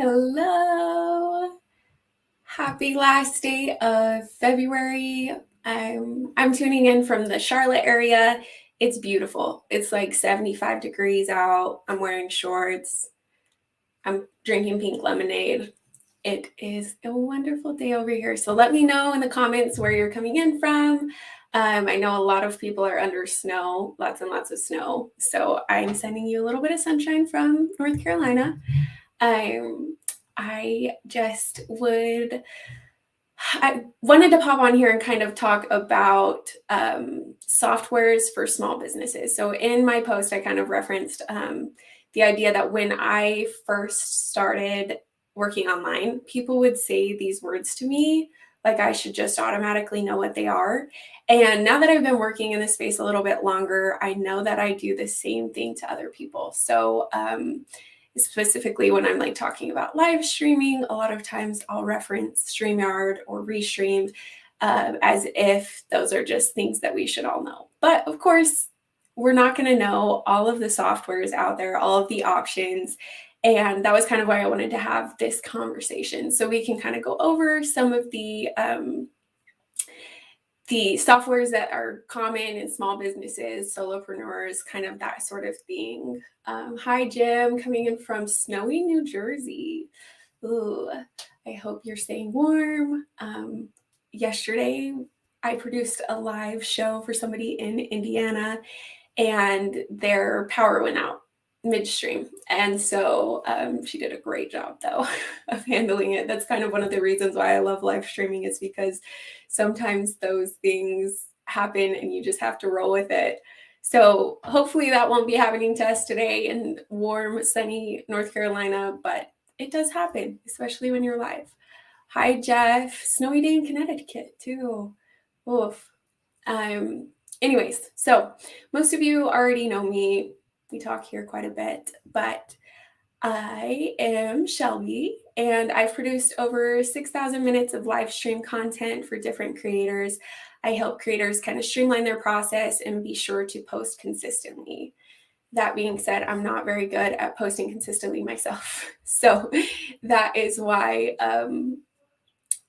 Hello. Happy last day of February. I'm tuning in from the Charlotte area. It's beautiful. It's like 75 degrees out. I'm wearing shorts. I'm drinking pink lemonade. It is a wonderful day over here. So let me know in the comments where you're coming in from. I know a lot of people are under snow, lots and lots of snow. So I'm sending you a little bit of sunshine from North Carolina. I just would, I wanted to pop on here and kind of talk about softwares for small businesses. So in my post, I kind of referenced the idea that when I first started working online, people would say these words to me, like I should just automatically know what they are. And now that I've been working in this space a little bit longer, I know that I do the same thing to other people. So specifically when I'm like talking about live streaming, a lot of times I'll reference StreamYard or Restream as if those are just things that we should all know. But of course, we're not going to know all of the softwares out there, all of the options. And that was kind of why I wanted to have this conversation. So we can kind of go over some of the softwares that are common in small businesses, solopreneurs, kind of that sort of thing. Hi, Jim, coming in from snowy New Jersey. Ooh, I hope you're staying warm. Yesterday, I produced a live show for somebody in Indiana, and their power went out midstream. And so she did a great job, though, of handling it. That's kind of one of the reasons why I love live streaming, is because sometimes those things happen and you just have to roll with it. So hopefully that won't be happening to us today in warm, sunny North Carolina, but it does happen, especially when you're live. Hi, Jeff. Snowy day in Connecticut, too. Oof. Anyways, so most of you already know me. We talk here quite a bit, but I am Shelby, and I've produced over 6,000 minutes of live stream content for different creators. I help creators kind of streamline their process and be sure to post consistently. That being said, I'm not very good at posting consistently myself. So that is why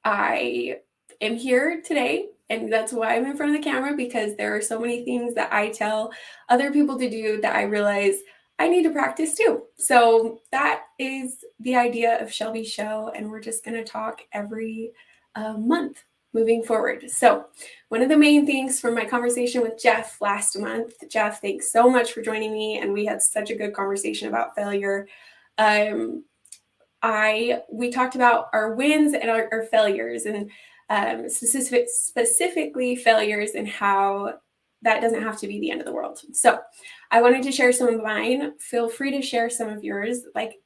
I am here today. And that's why I'm in front of the camera, because there are so many things that I tell other people to do that I realize I need to practice too. So that is the idea of Shelby's show. And we're just going to talk every month moving forward. So one of the main things from my conversation with Jeff last month, Jeff, thanks so much for joining me. And we had such a good conversation about failure. We talked about our wins and our failures, and specifically failures, and how that doesn't have to be the end of the world. So I wanted to share some of mine. Feel free to share some of yours. Like,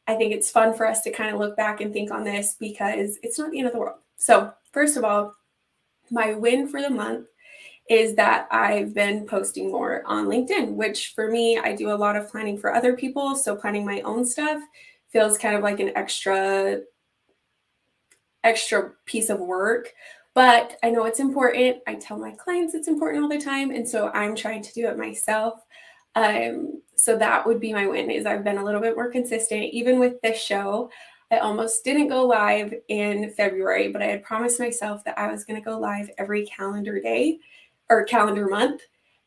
I think it's fun for us to kind of look back and think on this, because it's not the end of the world. So first of all, my win for the month is that I've been posting more on LinkedIn, which for me, I do a lot of planning for other people. So planning my own stuff feels kind of like an extra piece of work, but I know it's important. I tell my clients it's important all the time. And so I'm trying to do it myself. So that would be my win, is I've been a little bit more consistent. Even with this show, I almost didn't go live in February, but I had promised myself that I was going to go live every calendar day or calendar month.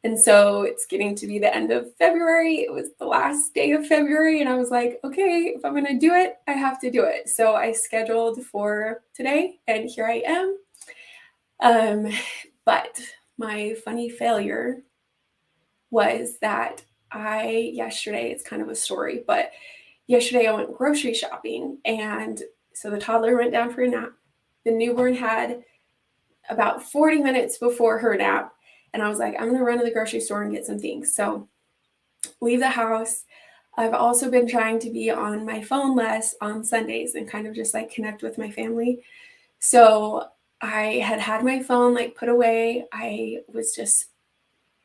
And so it's getting to be the end of February. It was the last day of February. And I was like, okay, if I'm going to do it, I have to do it. So I scheduled for today, and here I am. But my funny failure was that yesterday, it's kind of a story, but yesterday I went grocery shopping. And so the toddler went down for a nap. The newborn had about 40 minutes before her nap. And I was like, I'm going to run to the grocery store and get some things. So leave the house. I've also been trying to be on my phone less on Sundays and kind of just like connect with my family. So I had my phone like put away. I was just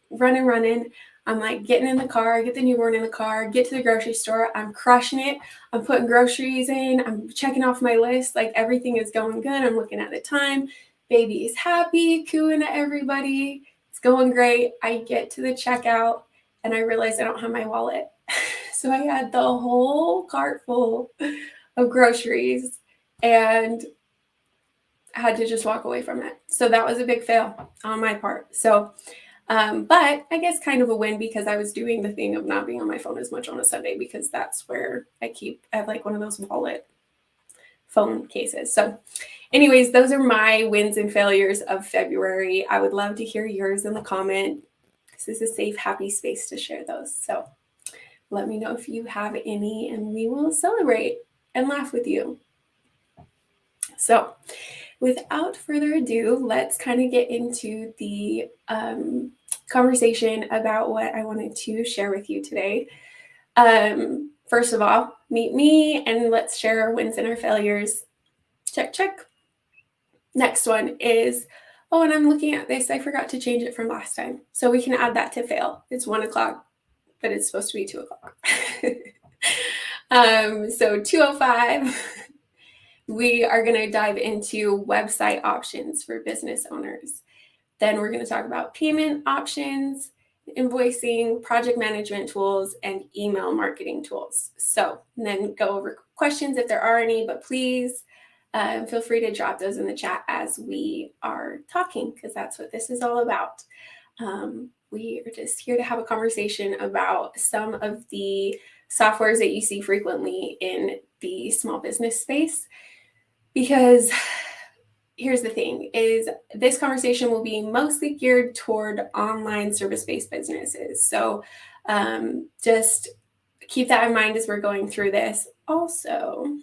running. I'm like getting in the car, get the newborn in the car, get to the grocery store. I'm crushing it. I'm putting groceries in. I'm checking off my list. Like everything is going good. I'm looking at the time. Baby is happy, cooing at everybody. It's going great. I get to the checkout and I realize I don't have my wallet. So I had the whole cart full of groceries and had to just walk away from it. So that was a big fail on my part. So, but I guess kind of a win because I was doing the thing of not being on my phone as much on a Sunday because that's where I have like one of those wallet phone cases. So anyways, those are my wins and failures of February. I would love to hear yours in the comment. This is a safe, happy space to share those. So let me know if you have any and we will celebrate and laugh with you. So without further ado, let's kind of get into the conversation about what I wanted to share with you today. First of all, meet me and let's share our wins and our failures. Check, check. Next one is, oh, and I'm looking at this. I forgot to change it from last time. So we can add that to fail. It's 1 o'clock, but it's supposed to be 2 o'clock. So 2:05, we are going to dive into website options for business owners. Then we're going to talk about payment options, invoicing, project management tools, and email marketing tools. So then go over questions if there are any, but please feel free to drop those in the chat as we are talking, because that's what this is all about. We are just here to have a conversation about some of the softwares that you see frequently in the small business space. Because here's the thing, is this conversation will be mostly geared toward online service-based businesses. So just keep that in mind as we're going through this. Also,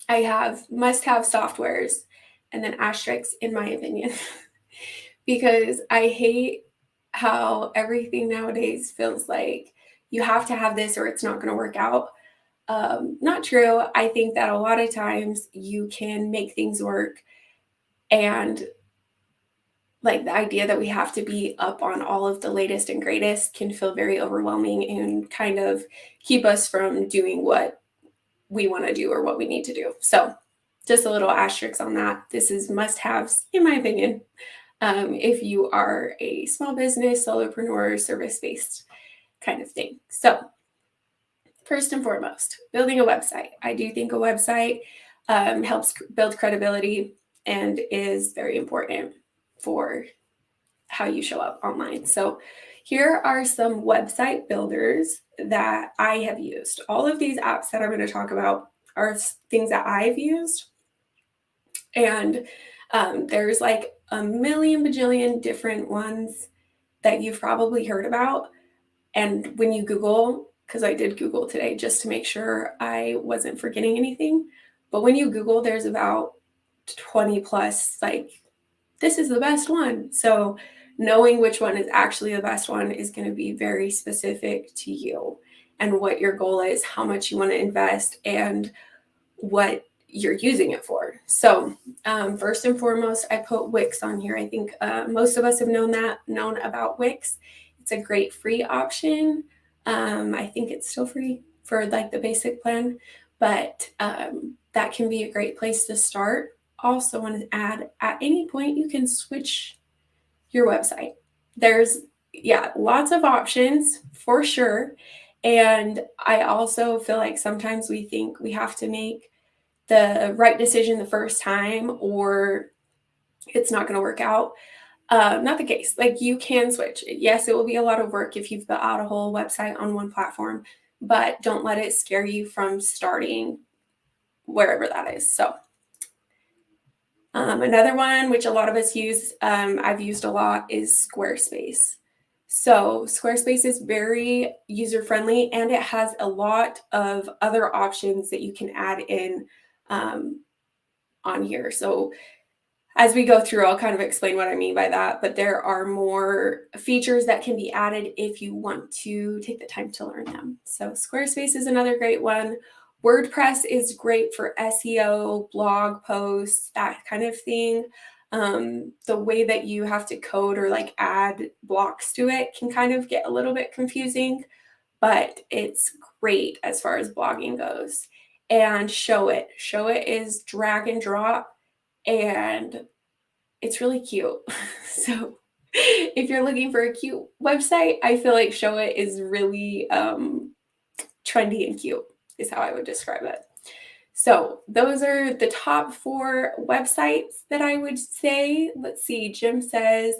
I have must-have softwares and then asterisks in my opinion, because I hate how everything nowadays feels like you have to have this or it's not going to work out. Not true. I think that a lot of times you can make things work, and like the idea that we have to be up on all of the latest and greatest can feel very overwhelming and kind of keep us from doing what we want to do or what we need to do. So just a little asterisk on that. This is must-haves, in my opinion, if you are a small business, solopreneur, service-based kind of thing. So first and foremost, building a website. I do think a website helps build credibility and is very important for how you show up online. So here are some website builders that I have used. All of these apps that I'm going to talk about are things that I've used. And there's like a million bajillion different ones that you've probably heard about. And when you Google, because I did Google today just to make sure I wasn't forgetting anything, but when you Google, there's about 20 plus, like, this is the best one. So knowing which one is actually the best one is going to be very specific to you and what your goal is, how much you want to invest, and what you're using it for. So first and foremost, I put Wix on here. I think most of us have known about Wix. It's a great free option. I think it's still free for like the basic plan, but that can be a great place to start. Also want to add, at any point you can switch your website. There's lots of options for sure. And I also feel like sometimes we think we have to make the right decision the first time or it's not going to work out. Not the case. Like, you can switch. Yes, it will be a lot of work if you've built out a whole website on one platform, but don't let it scare you from starting wherever that is. So another one, which a lot of us use, I've used a lot, is Squarespace. So Squarespace is very user-friendly, and it has a lot of other options that you can add in on here. So as we go through, I'll kind of explain what I mean by that, but there are more features that can be added if you want to take the time to learn them. So Squarespace is another great one. WordPress is great for SEO, blog posts, that kind of thing. The way that you have to code or like add blocks to it can kind of get a little bit confusing, but it's great as far as blogging goes. And Show It. Show It is drag and drop, and it's really cute. So if you're looking for a cute website, I feel like Show It is really trendy and cute, is how I would describe it. So those are the top 4 websites that I would say. Let's see, Jim says,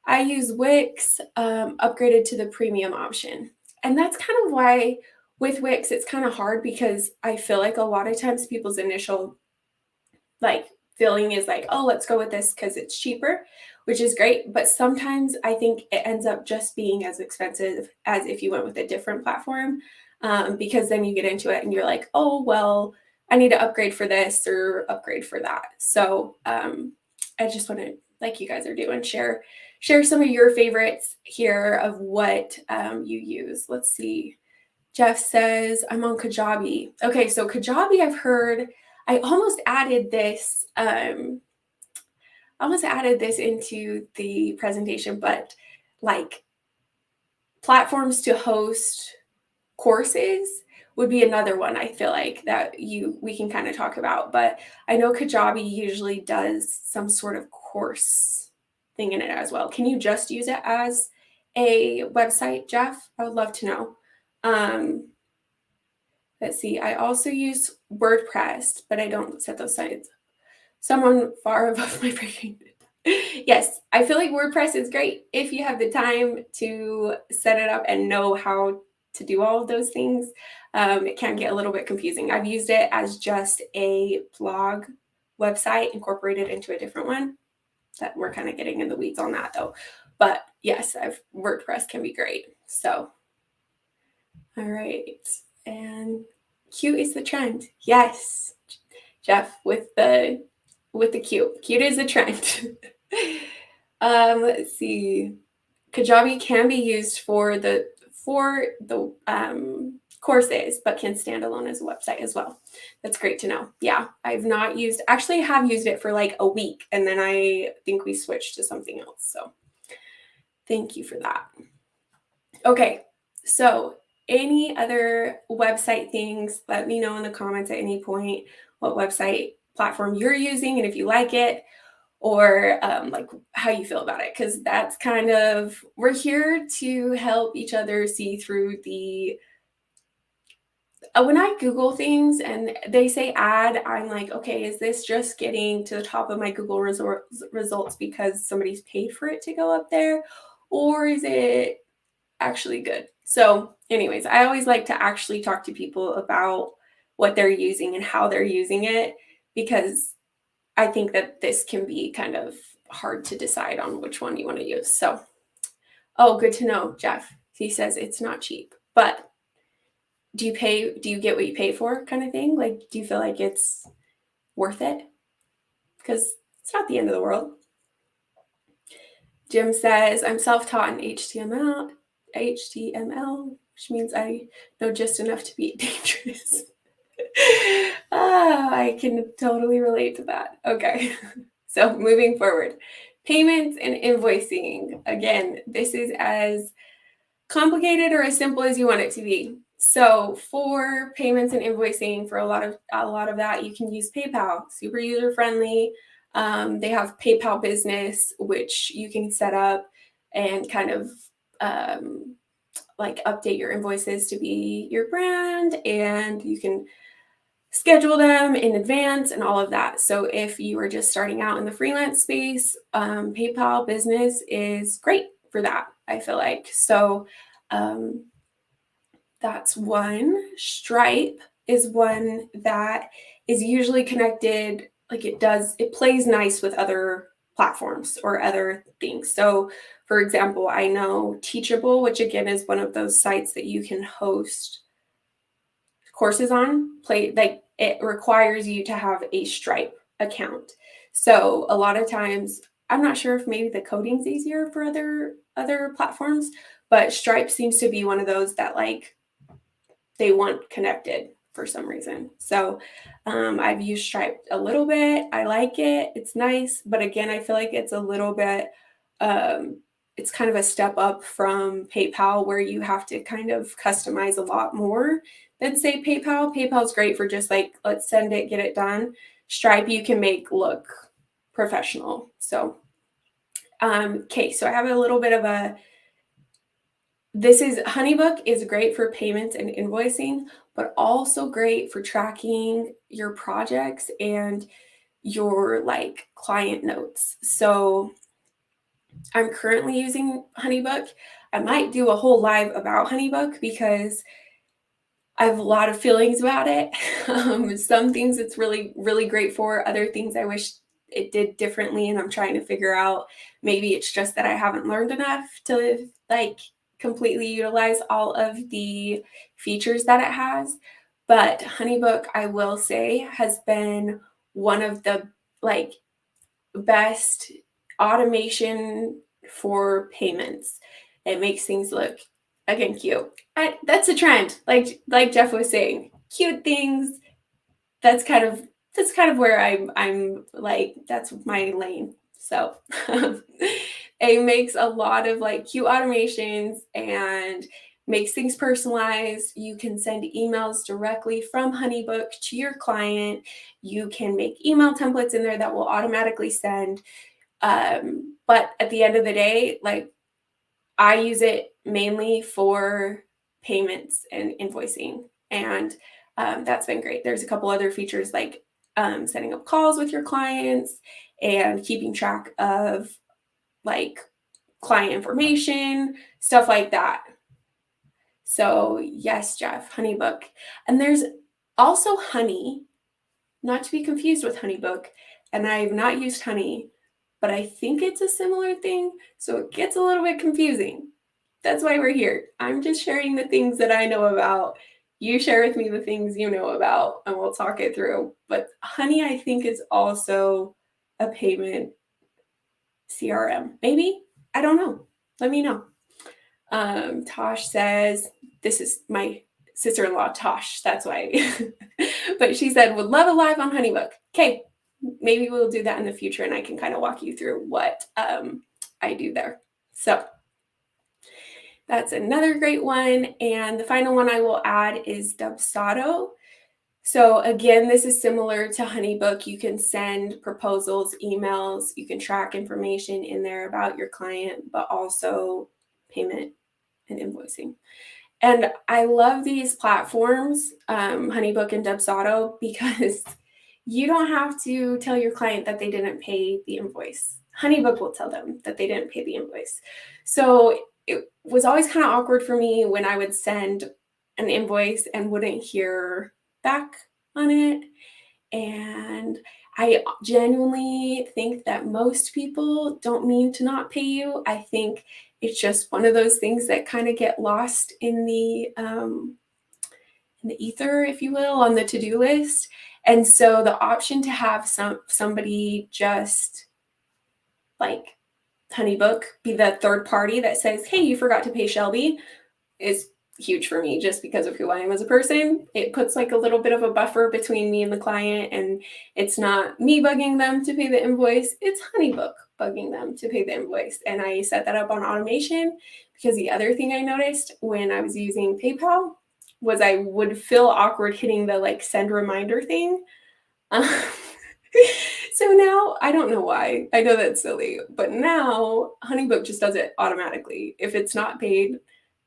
I use Wix, upgraded to the premium option. And that's kind of why with Wix, it's kind of hard because I feel like a lot of times people's initial like feeling is like, oh, let's go with this because it's cheaper, which is great. But sometimes I think it ends up just being as expensive as if you went with a different platform, because then you get into it and you're like, oh, well, I need to upgrade for this or upgrade for that. So I just want to, like you guys are doing, share some of your favorites here of what you use. Let's see. Jeff says, I'm on Kajabi. Okay, so Kajabi, I've heard, I almost added this, into the presentation, but like platforms to host courses would be another one I feel like that we can kind of talk about. But I know Kajabi usually does some sort of course thing in it as well. Can you just use it as a website, Jeff? I would love to know. Let's see. I also use WordPress, but I don't set those sites. Someone far above my brain. Yes, I feel like WordPress is great if you have the time to set it up and know how to do all of those things. It can get a little bit confusing. I've used it as just a blog website incorporated into a different one. That we're kind of getting in the weeds on that though. But yes, WordPress can be great. So, all right. And cute is the trend. Yes, Jeff, with the cute. Cute is the trend. Let's see. Kajabi can be used for the courses, but can stand alone as a website as well. That's great to know. Yeah, I've not used, actually have used it for like a week, and then I think we switched to something else. So thank you for that. Okay, so any other website things, let me know in the comments at any point what website platform you're using and if you like it, or like how you feel about it, because that's kind of, we're here to help each other see through the, when I Google things and they say ad, I'm like, okay, is this just getting to the top of my Google results because somebody's paid for it to go up there, or is it actually good? So anyways, I always like to actually talk to people about what they're using and how they're using it, because I think that this can be kind of hard to decide on which one you want to use. So, oh, good to know, Jeff. He says it's not cheap, but do you get what you pay for kind of thing? Like, do you feel like it's worth it? Because it's not the end of the world. Jim says, I'm self-taught in HTML, which means I know just enough to be dangerous. I can totally relate to that. Okay. So moving forward, payments and invoicing. Again, this is as complicated or as simple as you want it to be. So for payments and invoicing, for a lot of that, you can use PayPal. Super user friendly. They have PayPal Business, which you can set up and kind of like update your invoices to be your brand, and you can schedule them in advance and all of that. So if you are just starting out in the freelance space, PayPal Business is great for that, I feel like. So that's one. Stripe is one that is usually connected, like it plays nice with other platforms or other things. So for example, I know Teachable, which again is one of those sites that you can host courses on, like it requires you to have a Stripe account. So a lot of times, I'm not sure if maybe the coding's easier for other platforms, but Stripe seems to be one of those that like they want connected for some reason. So I've used Stripe a little bit. I like it. It's nice, but again, I feel like it's a little bit it's kind of a step up from PayPal, where you have to kind of customize a lot more than say PayPal. PayPal's great for just like, let's send it, get it done. Stripe you can make look professional. So, okay, so I have a little bit of a HoneyBook is great for payments and invoicing, but also great for tracking your projects and your like client notes. So I'm currently using HoneyBook. I might do a whole live about HoneyBook because I have a lot of feelings about it. Some things it's really, really great for. Other things I wish it did differently, and I'm trying to figure out. Maybe it's just that I haven't learned enough to like completely utilize all of the features that it has. But HoneyBook, I will say, has been one of the like best automation for payments. It makes things look, again, cute. That's a trend. Like Jeff was saying, cute things. That's kind of where I'm like, that's my lane. So it makes a lot of like cute automations and makes things personalized. You can send emails directly from HoneyBook to your client. You can make email templates in there that will automatically send. But at the end of the day, like I use it mainly for payments and invoicing, and that's been great. There's a couple other features like setting up calls with your clients and keeping track of like client information, stuff like that. So yes, Jeff, HoneyBook. And there's also Honey, not to be confused with HoneyBook. And I've not used Honey, but I think it's a similar thing. So it gets a little bit confusing. That's why we're here. I'm just sharing the things that I know about. You share with me the things you know about, and we'll talk it through. But Honey, I think, is also a payment CRM. Maybe? I don't know. Let me know. Tosh says, this is my sister-in-law, Tosh. That's why. But she said, would love a live on HoneyBook. Okay, maybe we'll do that in the future, and I can kind of walk you through what I do there. So that's another great one. And the final one I will add is Dubsado. So again, this is similar to HoneyBook. You can send proposals, emails, you can track information in there about your client, but also payment and invoicing. And I love these platforms, HoneyBook and Dubsado, because you don't have to tell your client that they didn't pay the invoice. HoneyBook will tell them that they didn't pay the invoice. So it was always kind of awkward for me when I would send an invoice and wouldn't hear back on it. And I genuinely think that most people don't mean to not pay you. I think it's just one of those things that kind of get lost in the ether, if you will, on the to-do list. And so the option to have somebody just like HoneyBook be the third party that says, hey, you forgot to pay Shelby, is huge for me just because of who I am as a person. It puts like a little bit of a buffer between me and the client, and it's not me bugging them to pay the invoice, it's HoneyBook bugging them to pay the invoice. And I set that up on automation because the other thing I noticed when I was using PayPal was I would feel awkward hitting the like send reminder thing. So now I don't know why. I know that's silly, but now HoneyBook just does it automatically. If it's not paid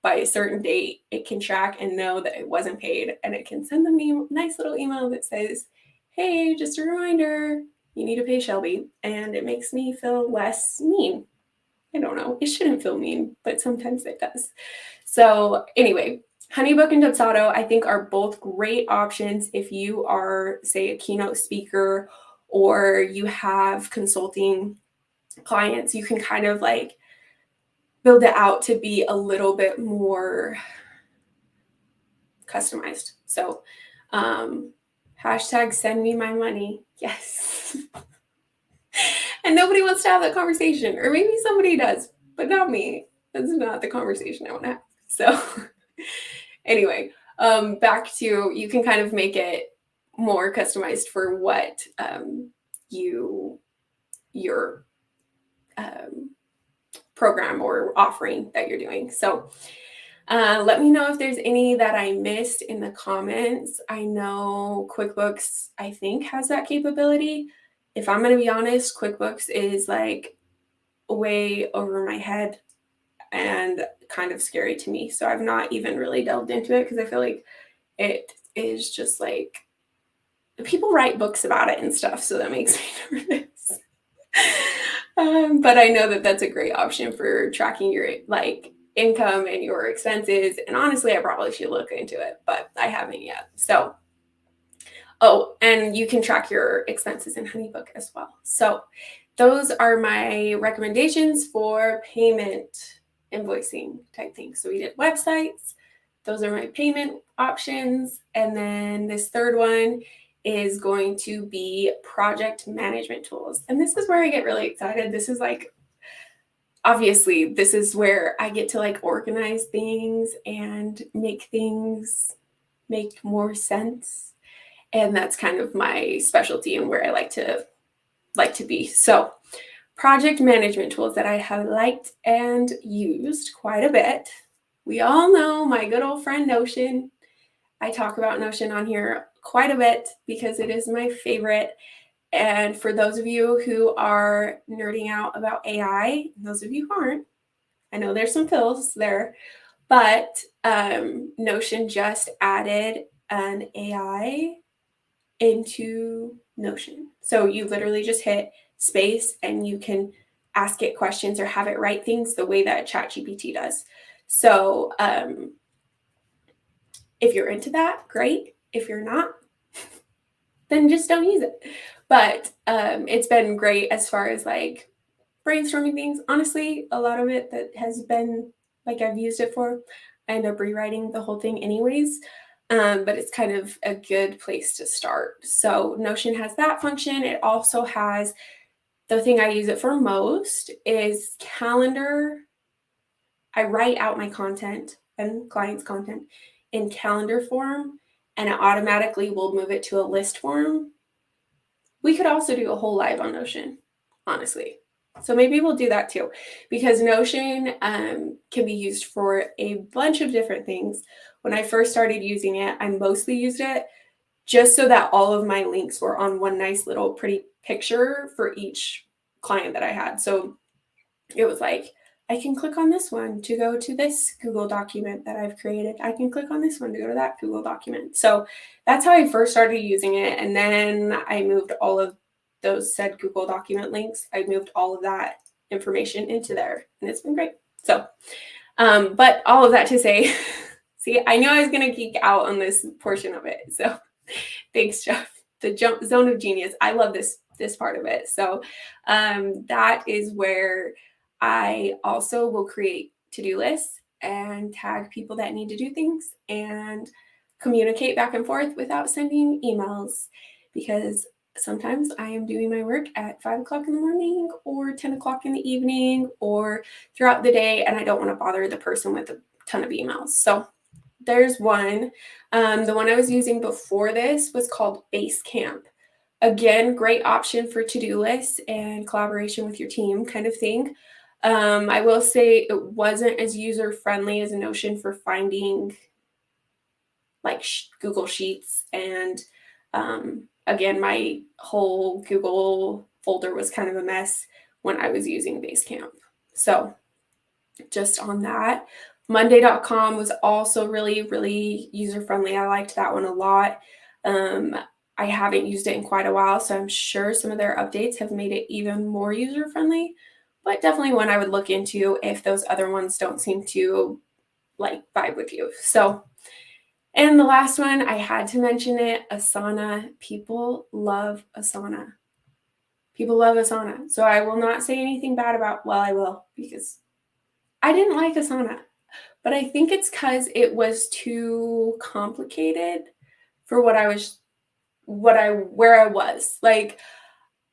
by a certain date, it can track and know that it wasn't paid, and it can send them a nice little email that says, hey, just a reminder, you need to pay Shelby. And it makes me feel less mean. I don't know. It shouldn't feel mean, but sometimes it does. So anyway, HoneyBook and Dubsado, I think, are both great options if you are, say, a keynote speaker or you have consulting clients. You can kind of like build it out to be a little bit more customized. So hashtag send me my money. Yes. And nobody wants to have that conversation, or maybe somebody does, but not me. That's not the conversation I want to have. So anyway, back to, you can kind of make it more customized for what your program or offering that you're doing. So let me know if there's any that I missed in the comments. I know QuickBooks, I think, has that capability. If I'm going to be honest, QuickBooks is like way over my head. and kind of scary to me. So I've not even really delved into it because I feel like it is just like people write books about it and stuff. So that makes me nervous. But I know that that's a great option for tracking your like income and your expenses. And honestly, I probably should look into it, but I haven't yet. So, oh, and you can track your expenses in HoneyBook as well. So those are my recommendations for payment invoicing type things. So we did websites. Those are my payment options. And then this third one is going to be project management tools. And this is where I get really excited. This is like, obviously, this is where I get to like organize things and make things make more sense. And that's kind of my specialty and where I like to be. So project management tools that I have liked and used quite a bit. We all know my good old friend Notion. I talk about Notion on here quite a bit because it is my favorite. And for those of you who are nerding out about AI, those of you who aren't, I know there's some pills there, but Notion just added an AI into Notion. So you literally just hit space and you can ask it questions or have it write things the way that ChatGPT does. So if you're into that, great. If you're not, then just don't use it. But it's been great as far as like brainstorming things. Honestly, a lot of it that has been like I've used it for, I end up rewriting the whole thing anyways. But it's kind of a good place to start. So Notion has that function. It also has the thing I use it for most is calendar. I write out my content and clients' content in calendar form, and it automatically will move it to a list form. We could also do a whole live on Notion, honestly. So maybe we'll do that too, because Notion can be used for a bunch of different things. When I first started using it, I mostly used it just so that all of my links were on one nice little pretty picture for each client that I had. So it was like, I can click on this one to go to this Google document that I've created. I can click on this one to go to that Google document. So that's how I first started using it. And then I moved all of those said Google document links. I moved all of that information into there and it's been great. So, but all of that to say, see, I knew I was going to geek out on this portion of it. So thanks, Jeff. The zone of genius. I love this part of it. So that is where I also will create to-do lists and tag people that need to do things and communicate back and forth without sending emails, because sometimes I am doing my work at 5 o'clock in the morning or 10 o'clock in the evening or throughout the day, and I don't want to bother the person with a ton of emails. So there's one. The one I was using before this was called Basecamp. Again, great option for to-do lists and collaboration with your team kind of thing. I will say it wasn't as user-friendly as Notion for finding like Google Sheets. And again, my whole Google folder was kind of a mess when I was using Basecamp. So just on that. Monday.com was also really, really user-friendly. I liked that one a lot. I haven't used it in quite a while, so I'm sure some of their updates have made it even more user-friendly, but definitely one I would look into if those other ones don't seem to like vibe with you. So, and the last one, I had to mention it, Asana. People love Asana. People love Asana. So I will not say anything bad about, well, I will, because I didn't like Asana, but I think it's because it was too complicated for where I was. Like,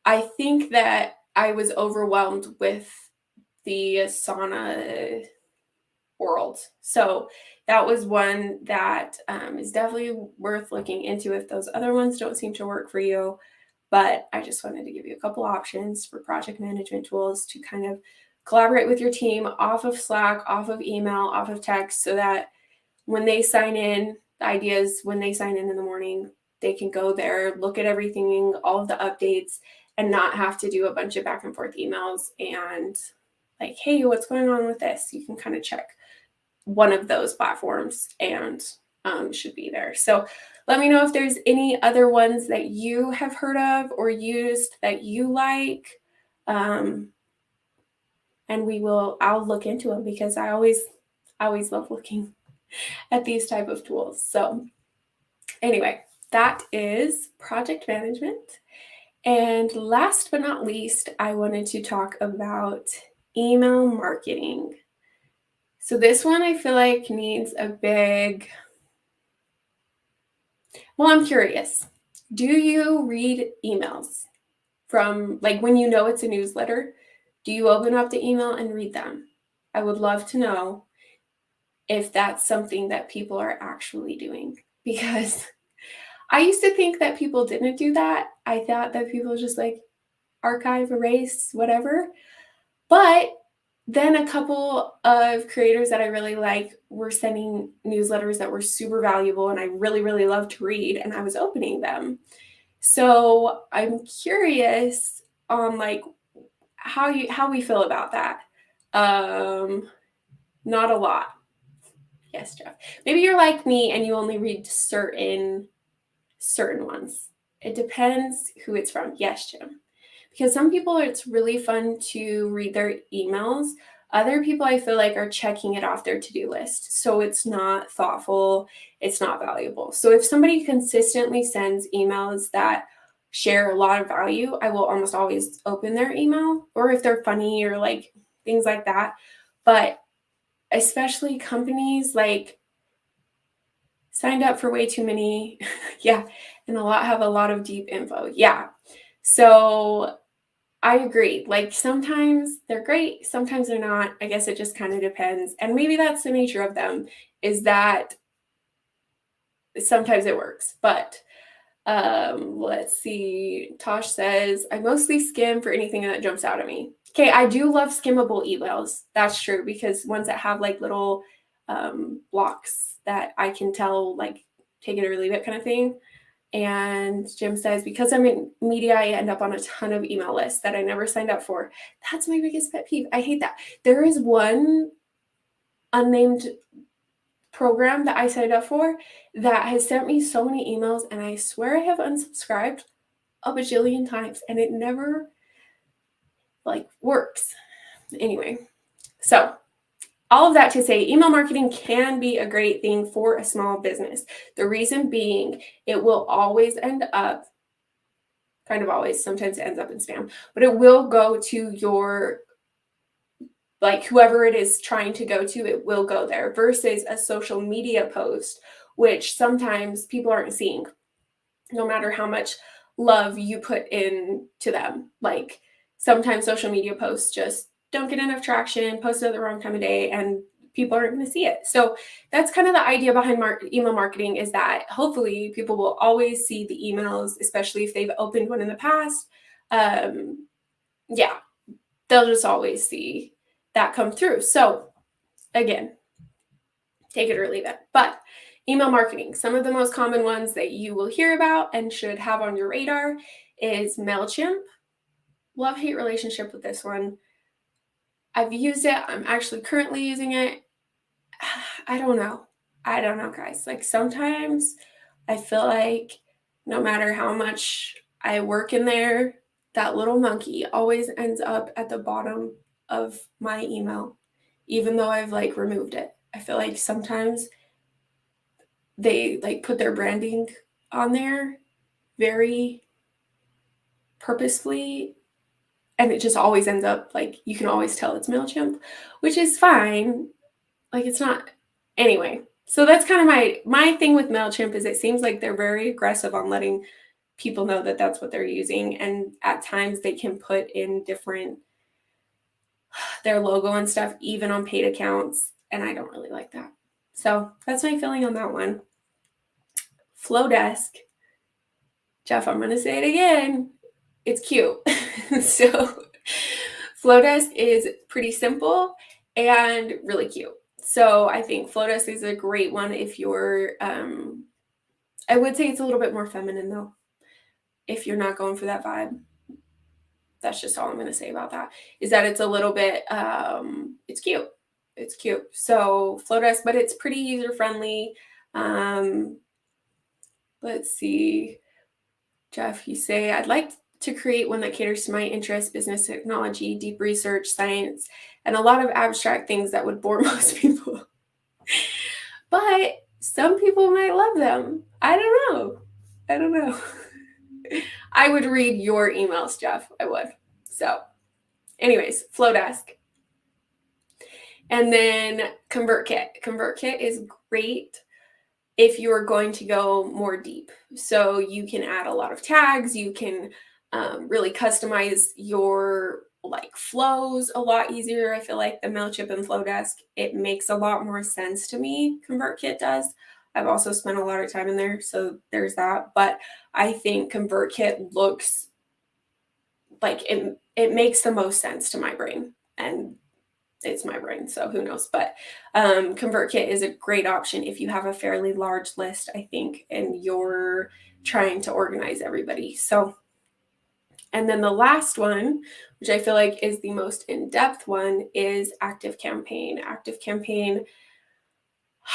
I think that I was overwhelmed with the Asana world. So that was one that is definitely worth looking into if those other ones don't seem to work for you. But I just wanted to give you a couple options for project management tools to kind of collaborate with your team off of Slack, off of email, off of text, so that when they sign in, the idea is when they sign in the morning, they can go there, look at everything, all of the updates, and not have to do a bunch of back and forth emails and like, hey, what's going on with this? You can kind of check one of those platforms and should be there. So let me know if there's any other ones that you have heard of or used that you like. And I'll look into them because I always love looking at these type of tools. So anyway, that is project management. And last but not least, I wanted to talk about email marketing. So this one I feel like needs a big, well, I'm curious. Do you read emails from, like, when you know it's a newsletter? Do you open up the email and read them? I would love to know if that's something that people are actually doing, because I used to think that people didn't do that. I thought that people just like archive, erase, whatever. But then a couple of creators that I really like were sending newsletters that were super valuable and I really, really loved to read, and I was opening them. So I'm curious on like how we feel about that. Not a lot. Yes, Jeff. Maybe you're like me and you only read certain ones. It depends who it's from. Yes, Jim. Because some people, it's really fun to read their emails. Other people, I feel like, are checking it off their to-do list. So it's not thoughtful. It's not valuable. So if somebody consistently sends emails that share a lot of value, I will almost always open their email, or if they're funny or like things like that. But especially companies like signed up for way too many. Yeah. And have a lot of deep info. Yeah. So I agree. Like sometimes they're great, sometimes they're not. I guess it just kind of depends. And maybe that's the nature of them, is that sometimes it works. But let's see. Tosh says, I mostly skim for anything that jumps out at me. Okay, I do love skimmable emails. That's true, because ones that have like little blocks that I can tell, like, take it or leave it kind of thing. And Jim says, because I'm in media, I end up on a ton of email lists that I never signed up for. That's my biggest pet peeve. I hate that. There is one unnamed program that I signed up for that has sent me so many emails, and I swear I have unsubscribed a bajillion times, and it never like works. Anyway, so all of that to say, email marketing can be a great thing for a small business. The reason being, it will always end up, kind of always, sometimes it ends up in spam, but it will go to your, like, whoever it is trying to go to, it will go there, versus a social media post, which sometimes people aren't seeing, no matter how much love you put into them. Like sometimes social media posts just don't get enough traction, posted at the wrong time of day, and people aren't going to see it. So that's kind of the idea behind email marketing, is that hopefully people will always see the emails, especially if they've opened one in the past. Yeah, they'll just always see that come through. So again, take it or leave it. But email marketing, some of the most common ones that you will hear about and should have on your radar is Mailchimp. Love-hate relationship with this one. I've used it. I'm actually currently using it. I don't know, guys. Like sometimes I feel like no matter how much I work in there, that little monkey always ends up at the bottom of my email, even though I've like removed it. I feel like sometimes they like put their branding on there very purposefully, and it just always ends up like you can always tell it's Mailchimp, which is fine. Like it's not, anyway. So that's kind of my thing with Mailchimp, is it seems like they're very aggressive on letting people know that that's what they're using, and at times they can put in different their logo and stuff even on paid accounts, and I don't really like that. So that's my feeling on that one. Flowdesk, Jeff, I'm going to say it again. It's cute. So Flowdesk is pretty simple and really cute. So I think Flowdesk is a great one if you're, I would say it's a little bit more feminine though, if you're not going for that vibe. That's just all I'm going to say about that, is that it's a little bit, it's cute. It's cute. So Flowdesk, but it's pretty user friendly. Let's see. Jeff, you say, I'd like to create one that caters to my interests, business, technology, deep research, science, and a lot of abstract things that would bore most people. But some people might love them. I don't know. I would read your emails, Jeff. I would. So anyways, Flowdesk. And then ConvertKit. ConvertKit is great if you're going to go more deep. So you can add a lot of tags. You can really customize your like flows a lot easier. I feel like the Mailchimp and Flowdesk, it makes a lot more sense to me. ConvertKit does. I've also spent a lot of time in there, so there's that. But I think ConvertKit looks like it makes the most sense to my brain, and it's my brain, so who knows. But ConvertKit is a great option if you have a fairly large list, I think, and you're trying to organize everybody. So, and then the last one, which I feel like is the most in-depth one, is ActiveCampaign. ActiveCampaign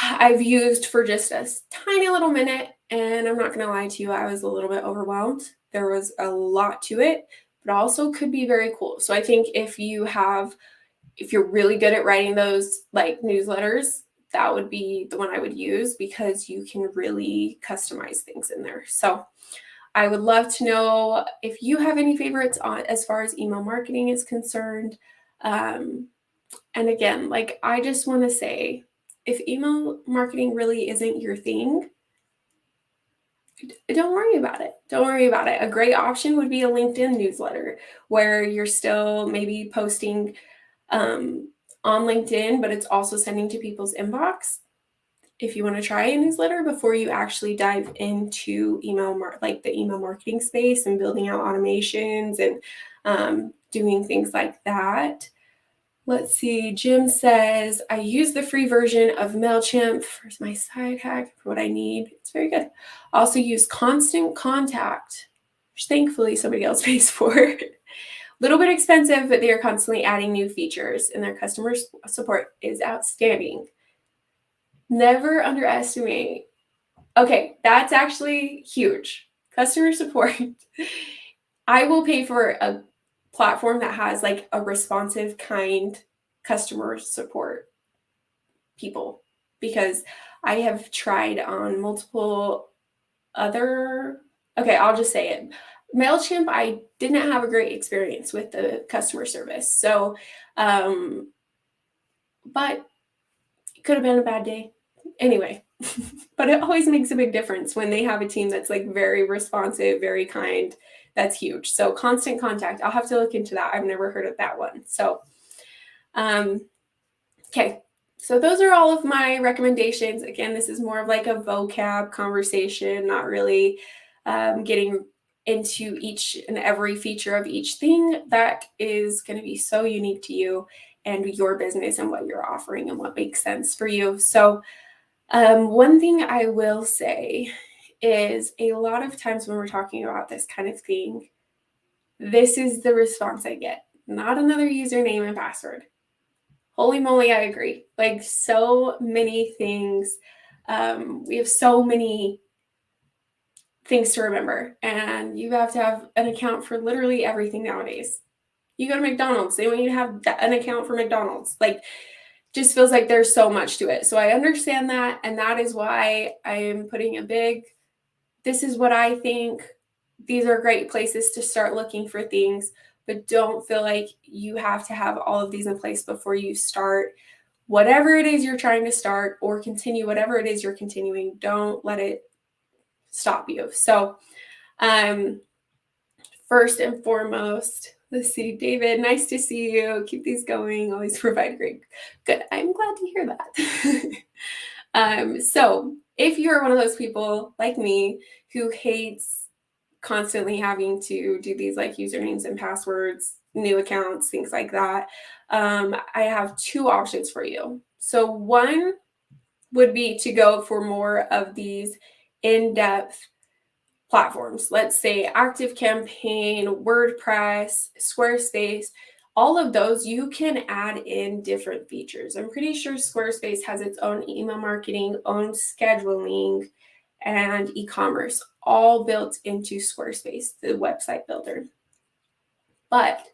I've used for just a tiny little minute, and I'm not going to lie to you, I was a little bit overwhelmed. There was a lot to it, but also could be very cool. So I think if you're really good at writing those like newsletters, that would be the one I would use, because you can really customize things in there. So I would love to know if you have any favorites on as far as email marketing is concerned. And again, like, I just want to say, if email marketing really isn't your thing, don't worry about it. Don't worry about it. A great option would be a LinkedIn newsletter, where you're still maybe posting on LinkedIn, but it's also sending to people's inbox. If you want to try a newsletter before you actually dive into like the email marketing space and building out automations and doing things like that. Let's see. Jim says, I use the free version of Mailchimp for my side hack for what I need. It's very good. I also use Constant Contact, which thankfully somebody else pays for. Little bit expensive, but they are constantly adding new features, and their customer support is outstanding. Never underestimate. Okay, that's actually huge. Customer support. I will pay for a platform that has like a responsive, kind customer support people, because I have tried on multiple other, okay, I'll just say it. Mailchimp, I didn't have a great experience with the customer service. So, but it could have been a bad day. Anyway, but it always makes a big difference when they have a team that's like very responsive, very kind. That's huge. So Constant Contact, I'll have to look into that. I've never heard of that one. So, okay. So those are all of my recommendations. Again, this is more of like a vocab conversation, not really getting into each and every feature of each thing that is going to be so unique to you and your business and what you're offering and what makes sense for you. So one thing I will say is, a lot of times when we're talking about this kind of thing, this is the response I get. Not another username and password. Holy moly, I agree. Like, so many things. We have so many things to remember, and you have to have an account for literally everything nowadays. You go to McDonald's, they want you to have an account for McDonald's. Like, just feels like there's so much to it. So I understand that, and that is why I am putting a big, this is what I think. These are great places to start looking for things, but don't feel like you have to have all of these in place before you start whatever it is you're trying to start, or continue whatever it is you're continuing. Don't let it stop you. So first and foremost, let's see, David, nice to see you. Keep these going. Always provide great. Good. I'm glad to hear that. So if you're one of those people like me who hates constantly having to do these like usernames and passwords, new accounts, things like that, I have two options for you. So one would be to go for more of these in-depth platforms. Let's say ActiveCampaign, WordPress, Squarespace, all of those, you can add in different features. I'm pretty sure Squarespace has its own email marketing, own scheduling, and e-commerce, all built into Squarespace, the website builder. But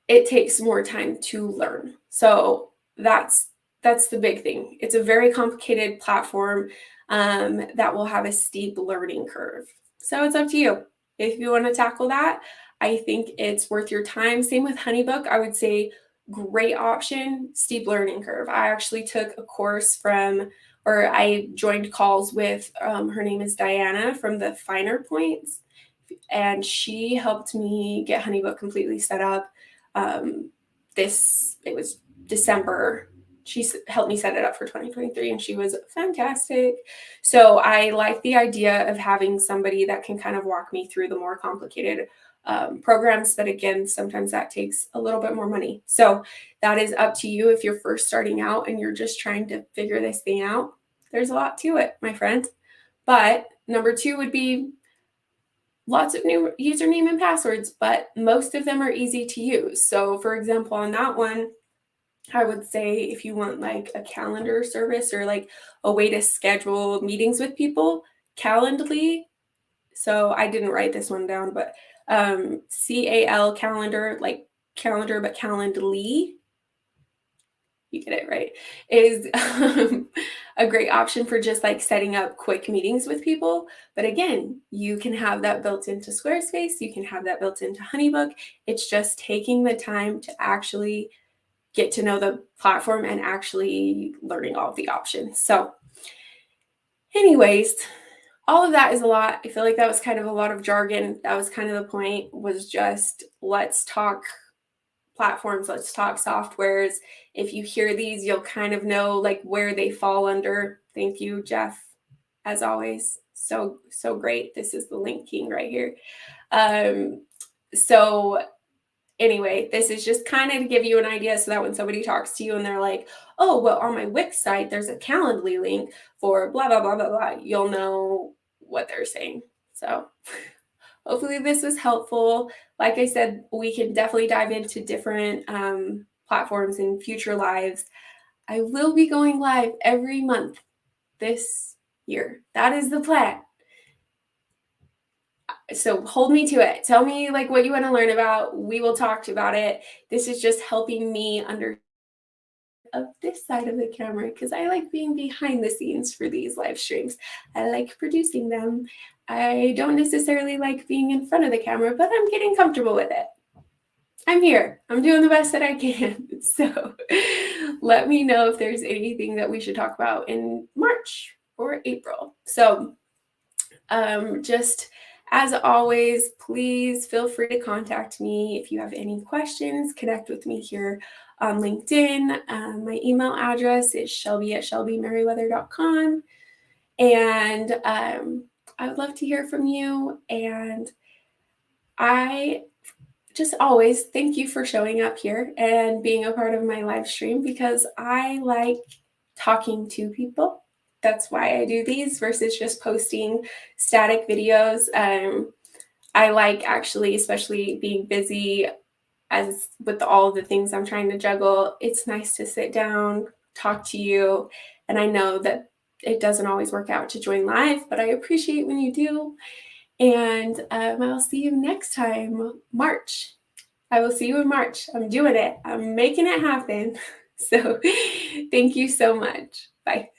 it takes more time to learn. So that's the big thing. It's a very complicated platform that will have a steep learning curve. So it's up to you. If you want to tackle that, I think it's worth your time. Same with HoneyBook. I would say great option, steep learning curve. I actually took a course or I joined calls with, her name is Diana from the Finer Points, and she helped me get HoneyBook completely set up. It was December. She helped me set it up for 2023, and she was fantastic. So I like the idea of having somebody that can kind of walk me through the more complicated programs. But again, sometimes that takes a little bit more money. So that is up to you. If you're first starting out and you're just trying to figure this thing out, there's a lot to it, my friend. But number 2 would be lots of new username and passwords, but most of them are easy to use. So for example, on that one, I would say if you want like a calendar service or like a way to schedule meetings with people, Calendly. So I didn't write this one down, but CAL calendar, like calendar, but Calendly, you get it right, is a great option for just like setting up quick meetings with people. But again, you can have that built into Squarespace. You can have that built into HoneyBook. It's just taking the time to actually get to know the platform and actually learning all of the options. So anyways, all of that is a lot. I feel like that was kind of a lot of jargon. That was kind of the point, was just let's talk platforms, let's talk softwares. If you hear these, you'll kind of know like where they fall under. Thank you, Jeff, as always. So great. This is the link king right here. So anyway, this is just kind of to give you an idea so that when somebody talks to you and they're like, oh, well, on my Wix site, there's a Calendly link for blah, blah, blah, blah, blah, you'll know what they're saying. So hopefully this was helpful. Like I said, we can definitely dive into different platforms in future lives. I will be going live every month this year. That is the plan. So hold me to it. Tell me like what you want to learn about. We will talk about it. This is just helping me understand of this side of the camera because I like being behind the scenes for these live streams. I like producing them. I don't necessarily like being in front of the camera, but I'm getting comfortable with it. I'm here. I'm doing the best that I can. So let me know if there's anything that we should talk about in March or April. So just as always, please feel free to contact me if you have any questions. Connect with me here on LinkedIn. My email address is shelby@shelbymerryweather.com. And I would love to hear from you. And I just always thank you for showing up here and being a part of my live stream because I like talking to people. That's why I do these versus just posting static videos. I like actually, especially being busy as with all of the things I'm trying to juggle, it's nice to sit down, talk to you. And I know that it doesn't always work out to join live, but I appreciate when you do. And I'll see you next time, March. I will see you in March. I'm doing it. I'm making it happen. So thank you so much. Bye.